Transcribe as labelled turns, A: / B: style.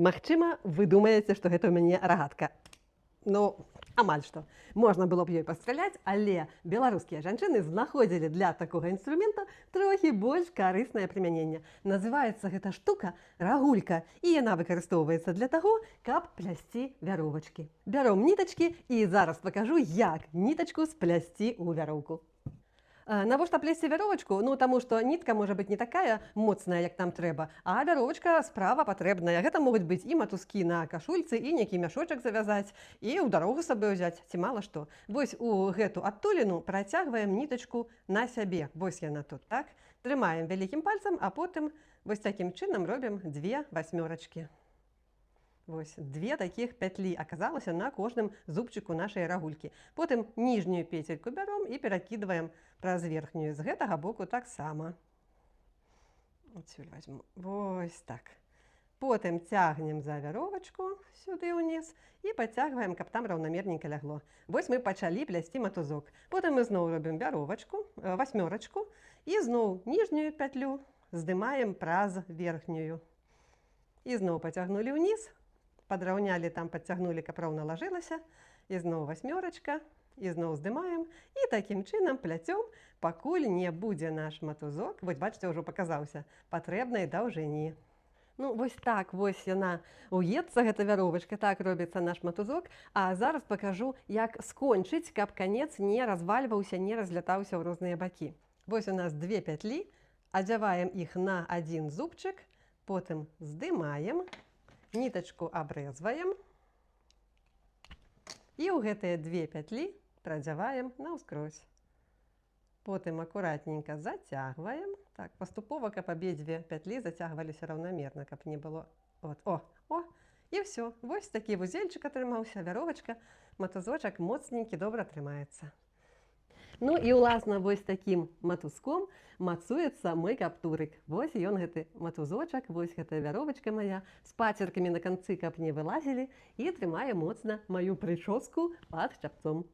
A: Магчыма, вы думаеце, што гэта ў мяне рагатка. Ну, амаль што. Можна было б ёй пастраляць, але беларускія жанчыны знаходзілі для такога інструмента трохі больш карыснае прымяненне. Называецца гэта штука рагулька, і яна выкарыстоўваецца для таго, каб плясці вяровачкі. Бяром нітачкі і зараз пакажу, як нітачку сплясці ў вяроўку. Навошта плесці вяровачку? Ну, таму што нітка можа быць не такая моцная, як там трэба, а вяровачка справа патрэбная. Гэта могуць быць і матузкі на кашульцы, і нейкі мяшочак завязаць, і ў дарогу сабе ўзяць, ці мала што. Вось у гэту адтуліну працягваем нітачку на сябе. Вось яна тут, так? Трымаем вялікім пальцам, а потым вось такім чынам робім 2 васьмёрачкі. Вось, 2 такіх пятлі аказалася на кожным зубчыку нашай рагулькі. Потым ніжнюю пецельку бяром і перакідваем праз верхнюю. З гэтага боку таксама. Адсюль вазьму. Вось так. Потым цягнем за вяровачку сюды ўніз і пацягваем, каб там раўнамерненька лягло. Вось мы пачалі плясці матузок. Потым мы зноў робім вяровачку, васьмёрачку і зноў ніжнюю пятлю здымаем праз верхнюю. І зноў пацягнулі ўніз. Падраўнялі, там падцягнулі, каб роўна лажылася, і зноў васьмёрачка, і зноў здымаем, і такім чынам пляцём, пакуль не будзе наш матузок, вось бачыце, ўжо паказаўся, патрэбнай даўжыні. Ну, вось так, вось яна уецца, гэта вяровачка, так робіцца наш матузок, а зараз пакажу, як скончыць, каб канец не развальваўся, не разлятаўся ў розныя бакі. Вось у нас 2 пятлі, адзяваем іх на адзін зубчык, потым здымаем, нітачку абрэзваем і ў гэтыя 2 пятлі прадзяваем наўскрозь. Потым акуратненька зацягваем. Так, паступова, каб абедзве пятлі зацягваліся раўнамерна, каб не было... От, і ўсё. Вось такі вузельчык атрымаўся, вяровачка, матузочак моцненькі, добра трымаецца. Ну і, уласна, вось такім матузком мацуецца мой каптурык. Вось ён, гэты матузочак, вось гэтая вяровачка мая, з пацеркамі на канцы, каб не вылазілі, і трымае моцна маю прычоску пад чапцом.